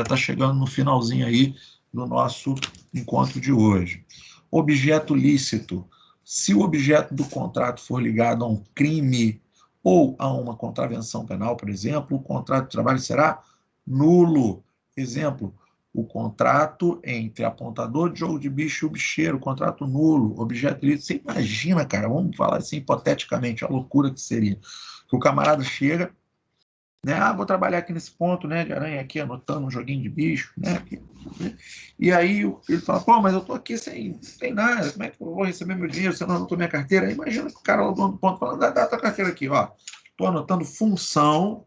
está chegando no finalzinho aí do nosso encontro de hoje. Objeto lícito. Se o objeto do contrato for ligado a um crime ou a uma contravenção penal, por exemplo, o contrato de trabalho será nulo. Exemplo, o contrato entre apontador de jogo de bicho e o bicheiro, contrato nulo, objeto lícito. Você imagina, cara, vamos falar assim hipoteticamente, a loucura que seria. Que o camarada chega, né? Ah, vou trabalhar aqui nesse ponto, né, de aranha aqui, anotando um joguinho de bicho, né? E aí ele fala, pô, mas eu tô aqui sem nada, como é que eu vou receber meu dinheiro se eu não anotou minha carteira? Aí imagina que o cara lá do dono do ponto falando, dá tua carteira aqui, ó. Tô anotando função,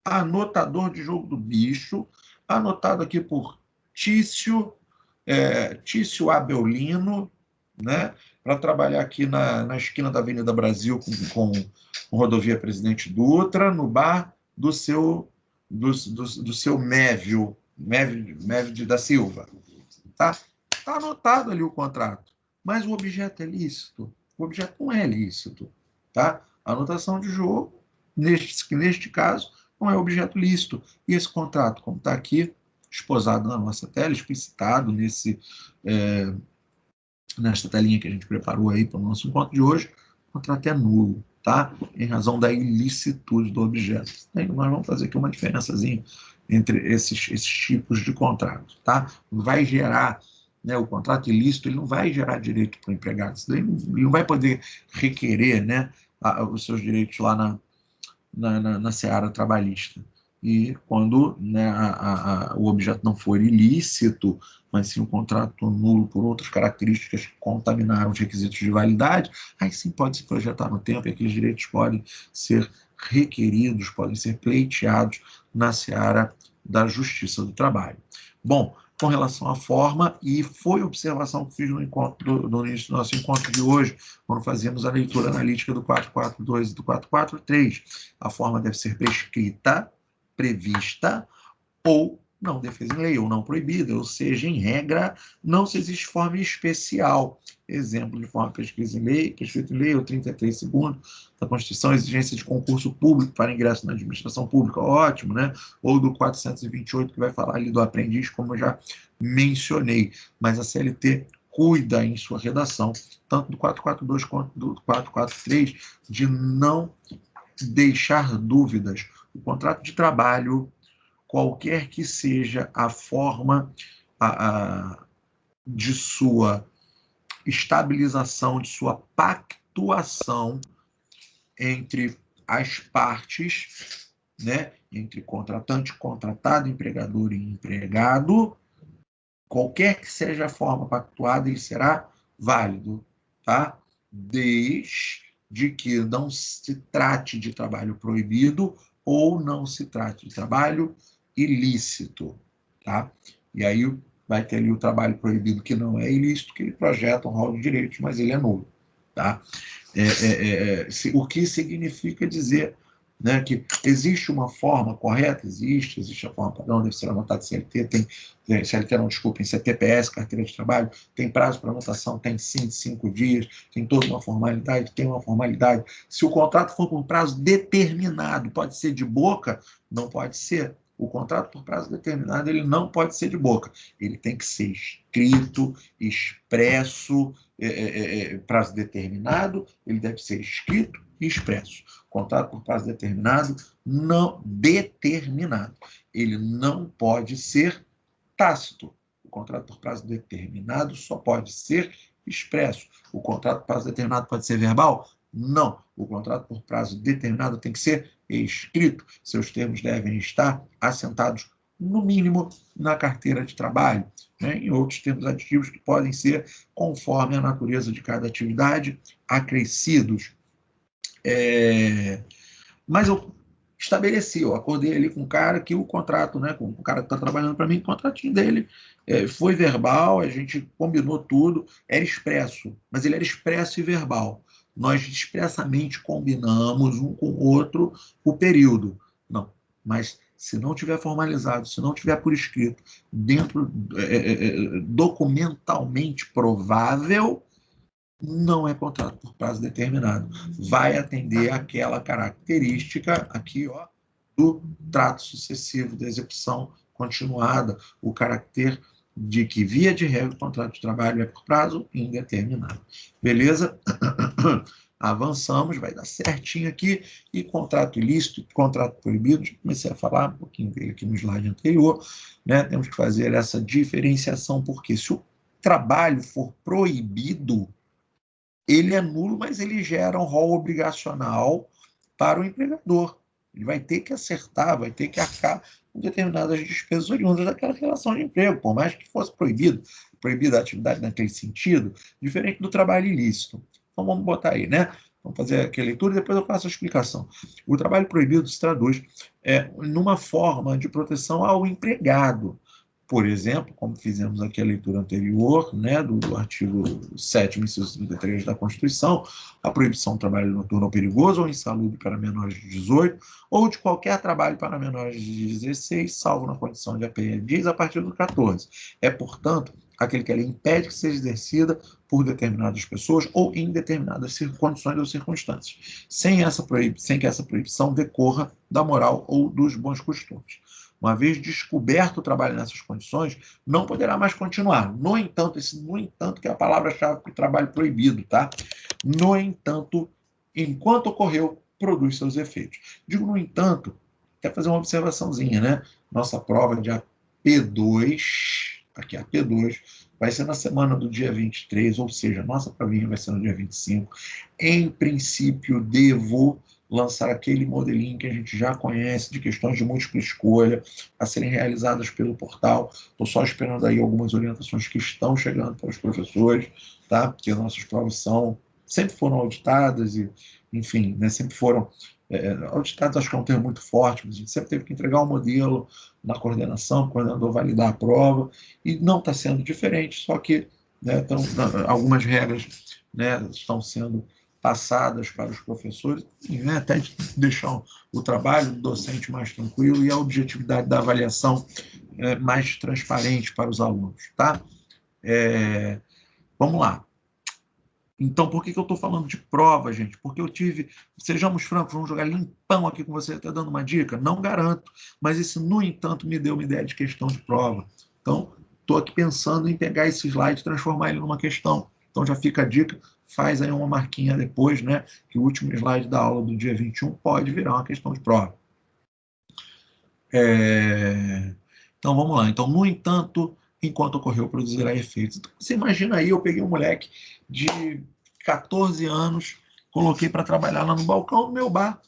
anotador de jogo do bicho, anotado aqui por Tício Abelino, né, para trabalhar aqui na esquina da Avenida Brasil com rodovia Presidente Dutra, no bar do seu Mévio da Silva. Tá anotado ali o contrato, mas o objeto é lícito. O objeto não é lícito. Tá? A anotação de jogo, neste caso, não é objeto lícito. E esse contrato, como está aqui, exposado na nossa tela, explicitado nesta telinha que a gente preparou aí para o nosso encontro de hoje, o contrato é nulo, tá? Em razão da ilicitude do objeto. Então, nós vamos fazer aqui uma diferençazinha entre esses tipos de contrato, tá? Vai gerar, né, o contrato ilícito, ele não vai gerar direito para o empregado, ele não vai poder requerer, né, os seus direitos lá na seara trabalhista. E quando, né, o objeto não for ilícito, mas sim um contrato nulo por outras características que contaminaram os requisitos de validade, aí sim pode se projetar no tempo e aqueles direitos podem ser requeridos, podem ser pleiteados na seara da Justiça do Trabalho. Bom, com relação à forma, e foi observação que fiz no início do nosso encontro de hoje, quando fazíamos a leitura analítica do 442 e do 443. A forma deve ser prescrita, prevista ou não defesa em lei, ou não proibida, ou seja, em regra, não se existe forma especial. Exemplo de forma prescrita em lei, o 33 segundo da Constituição, exigência de concurso público para ingresso na administração pública, ótimo, né? Ou do 428, que vai falar ali do aprendiz, como eu já mencionei. Mas a CLT cuida em sua redação, tanto do 442 quanto do 443, de não deixar dúvidas. O contrato de trabalho, qualquer que seja a forma de sua estabilização, de sua pactuação entre as partes, né, entre contratante, contratado, empregador e empregado, qualquer que seja a forma pactuada, ele será válido, tá? Desde que não se trate de trabalho proibido ou não se trata de trabalho ilícito, tá? E aí vai ter ali o trabalho proibido que não é ilícito, que ele projeta um rol de direitos, mas ele é nulo, tá? O que significa dizer, né, que existe uma forma correta, existe a forma padrão, deve ser anotada CLT, CLT não, desculpem, CTPS, carteira de trabalho, tem prazo para anotação, tem 5 dias, tem toda uma formalidade, tem uma formalidade. Se o contrato for por prazo determinado, pode ser de boca? Não pode ser. O contrato por prazo determinado, ele não pode ser de boca. Ele tem que ser escrito, expresso, prazo determinado, ele deve ser escrito e expresso. Contrato por prazo determinado, não determinado. Ele não pode ser tácito. O contrato por prazo determinado só pode ser expresso. O contrato por prazo determinado pode ser verbal? Não. O contrato por prazo determinado tem que ser escrito. Seus termos devem estar assentados, no mínimo, na carteira de trabalho, né? Em outros termos aditivos que podem ser, conforme a natureza de cada atividade, acrescidos. Mas eu estabeleci, eu acordei ali com o cara que o contrato, né, com o cara que está trabalhando para mim, o contratinho dele foi verbal, a gente combinou tudo, era expresso, mas ele era expresso e verbal. Nós expressamente combinamos um com o outro o período. Não, mas se não tiver formalizado, se não tiver por escrito, dentro documentalmente provável, não é contrato por prazo determinado. Vai atender aquela característica aqui, ó, do trato sucessivo da execução continuada, o caráter de que, via de regra, o contrato de trabalho é por prazo indeterminado. Beleza? Avançamos, vai dar certinho aqui. E contrato ilícito, contrato proibido, já comecei a falar um pouquinho dele aqui no slide anterior, né? Temos que fazer essa diferenciação, porque se o trabalho for proibido, ele é nulo, mas ele gera um rol obrigacional para o empregador. Ele vai ter que acertar, vai ter que arcar com determinadas despesas oriundas daquela relação de emprego, por mais que fosse proibida a atividade naquele sentido, diferente do trabalho ilícito. Então vamos botar aí, né? Vamos fazer aqui a leitura e depois eu faço a explicação. O trabalho proibido se traduz numa forma de proteção ao empregado. Por exemplo, como fizemos aqui a leitura anterior, né, do artigo 7º, inciso 33 da Constituição, a proibição do trabalho noturno ou perigoso ou insalubre para menores de 18, ou de qualquer trabalho para menores de 16, salvo na condição de aprendiz a partir do 14. É, portanto, aquele que a lei impede que seja exercida por determinadas pessoas ou em determinadas condições ou circunstâncias, sem que essa proibição decorra da moral ou dos bons costumes. Uma vez descoberto o trabalho nessas condições, não poderá mais continuar. No entanto, no entanto, que é a palavra-chave para o trabalho proibido, tá? No entanto, enquanto ocorreu, produz seus efeitos. Digo no entanto, quer fazer uma observaçãozinha, né? Nossa prova de AP2, aqui AP2, vai ser na semana do dia 23, ou seja, nossa provinha vai ser no dia 25. Em princípio, devo lançar aquele modelinho que a gente já conhece de questões de múltipla escolha a serem realizadas pelo portal. Estou só esperando aí algumas orientações que estão chegando para os professores, tá? Porque nossas provas sempre foram auditadas e, enfim, né, sempre foram auditadas, acho que é um termo muito forte, mas a gente sempre teve que entregar um modelo na coordenação, o coordenador validar a prova, e não está sendo diferente, só que, né, algumas regras, né, estão sendo passadas para os professores, né, até de deixar o trabalho do docente mais tranquilo e a objetividade da avaliação mais transparente para os alunos, tá? Vamos lá. Então, por que eu estou falando de prova, gente? Porque eu tive, sejamos francos, vamos jogar limpão aqui com você, até dando uma dica? Não garanto, mas isso, no entanto, me deu uma ideia de questão de prova. Então, estou aqui pensando em pegar esse slide e transformar ele numa questão. Então, já fica a dica, faz aí uma marquinha depois, né? Que o último slide da aula do dia 21 pode virar uma questão de prova. Então, vamos lá. Então, no entanto, enquanto ocorreu, produzirá efeitos. Então, você imagina aí, eu peguei um moleque de 14 anos, coloquei para trabalhar lá no balcão do meu bar.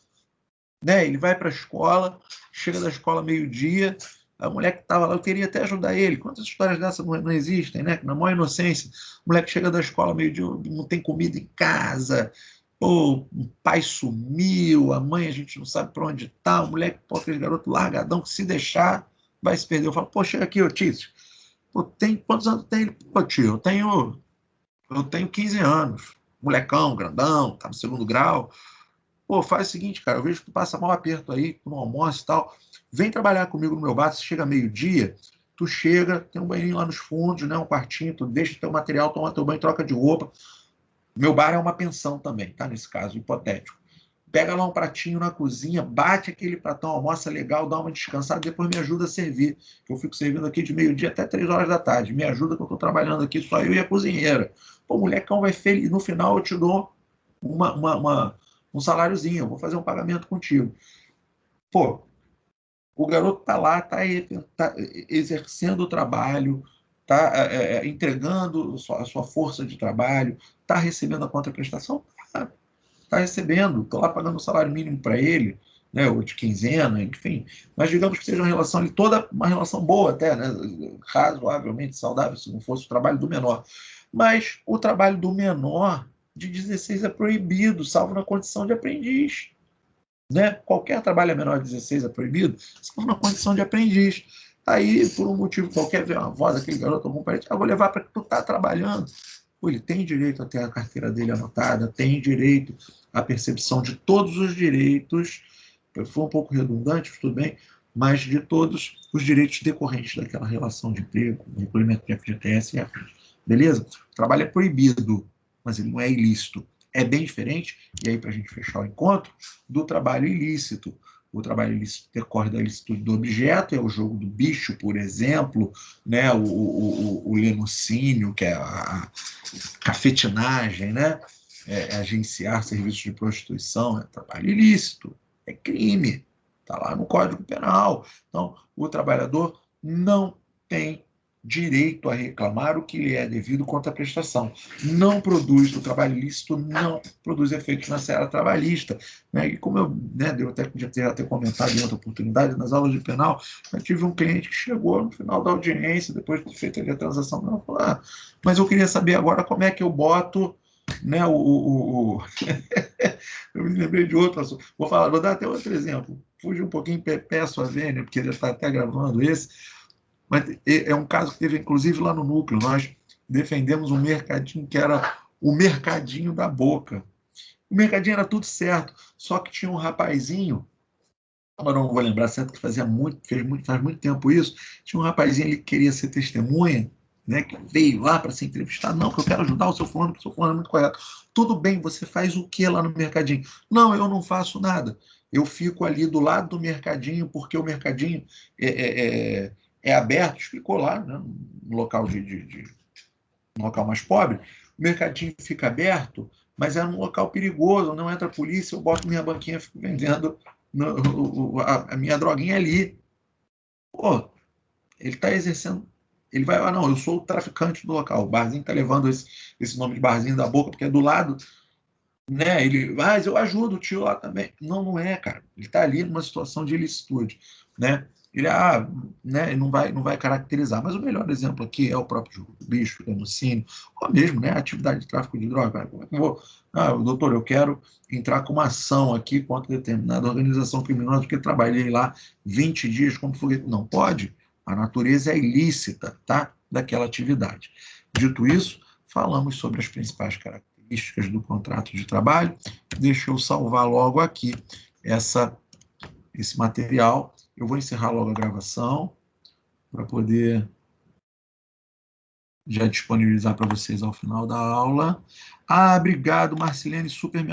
Né? Ele vai para a escola, chega da escola meio-dia, a mulher que estava lá, eu queria até ajudar ele. Quantas histórias dessas não existem, né? Na maior inocência, o moleque chega da escola meio-dia, não tem comida em casa. Pô, o pai sumiu, a mãe a gente não sabe para onde está, o moleque, pô, aquele garoto largadão que se deixar vai se perder. Eu falo, pô, chega aqui, ô Tício. Pô, quantos anos tem ele? Pô, tio, eu tenho 15 anos. Molecão, grandão, tá no segundo grau. Pô, faz o seguinte, cara, eu vejo que tu passa mal aperto aí, tu não almoça e tal. Vem trabalhar comigo no meu bar, se chega meio-dia, tu chega, tem um banheirinho lá nos fundos, né, um quartinho, tu deixa teu material, toma teu banho, troca de roupa. Meu bar é uma pensão também, tá? Nesse caso, hipotético. Pega lá um pratinho na cozinha, bate aquele pratão, almoça legal, dá uma descansada, depois me ajuda a servir. Eu fico servindo aqui de meio-dia até 3 horas da tarde. Me ajuda que eu estou trabalhando aqui, só eu e a cozinheira. Pô, o molecão vai feliz. No final eu te dou um saláriozinho, eu vou fazer um pagamento contigo. Pô, o garoto está lá, tá exercendo o trabalho, está entregando a sua força de trabalho, está recebendo a contraprestação? Está recebendo, estou lá pagando o salário mínimo para ele, né, ou de quinzena, enfim. Mas digamos que seja uma relação ali, toda uma relação boa até, né, razoavelmente saudável, se não fosse o trabalho do menor. Mas o trabalho do menor de 16 é proibido, salvo na condição de aprendiz. Né? Qualquer trabalho menor de 16 é proibido, salvo na condição de aprendiz. Aí, por um motivo qualquer, vem uma voz, aquele garoto, algum parente, vou levar para que tu está trabalhando. Pô, ele tem direito a ter a carteira dele anotada, tem direito à percepção de todos os direitos, foi um pouco redundante, tudo bem, mas de todos os direitos decorrentes daquela relação de emprego, recolhimento de FGTS e afins. Beleza? O trabalho é proibido, mas ele não é ilícito. É bem diferente, e aí para a gente fechar o encontro, do trabalho ilícito. O trabalho ilícito decorre da ilicitude do objeto, é o jogo do bicho, por exemplo, né? o lenocínio, que é a cafetinagem, né? Agenciar serviços de prostituição, é trabalho ilícito, é crime, está lá no Código Penal. Então, o trabalhador não tem direito a reclamar o que lhe é devido contra a prestação. Não produz, o trabalho ilícito não produz efeitos na seara trabalhista. Né? E como eu, né, eu até podia ter comentado em outra oportunidade, nas aulas de penal, eu tive um cliente que chegou no final da audiência, depois de ter feito ali a transação, não, falou, mas eu queria saber agora como é que eu boto, né, eu me lembrei de outro assunto. Vou dar até outro exemplo. Fugi um pouquinho, peço a Vênia, porque ele está até gravando esse, mas é um caso que teve, inclusive, lá no núcleo. Nós defendemos um mercadinho que era o mercadinho da Boca. O mercadinho era tudo certo, só que tinha um rapazinho, eu não vou lembrar certo, que faz muito tempo isso, tinha um rapazinho ali que queria ser testemunha, né, que veio lá para ser entrevistado. Não, que eu quero ajudar o seu fulano, porque o seu fulano é muito correto. Tudo bem, você faz o que lá no mercadinho? Não, eu não faço nada. Eu fico ali do lado do mercadinho, porque o mercadinho é aberto, explicou lá, né, no local no local mais pobre, o mercadinho fica aberto, mas é um local perigoso, não entra a polícia, eu boto minha banquinha, fico vendendo a minha droguinha ali. Pô, ele está exercendo. Ele vai, não, eu sou o traficante do local. O barzinho está levando esse nome de barzinho da Boca, porque é do lado, né? Ele, mas eu ajudo o tio lá também. Não, não é, cara. Ele está ali numa situação de ilicitude, né? Ele, né, não vai caracterizar. Mas o melhor exemplo aqui é o próprio jogo do bicho, genocídio, ou mesmo, né, a atividade de tráfico de droga. Como é que eu vou? Doutor, eu quero entrar com uma ação aqui contra determinada organização criminosa, porque trabalhei lá 20 dias como foguete. Não pode. A natureza é ilícita, tá? Daquela atividade. Dito isso, falamos sobre as principais características do contrato de trabalho. Deixa eu salvar logo aqui esse material. Eu vou encerrar logo a gravação para poder já disponibilizar para vocês ao final da aula. Obrigado, Marcilene, super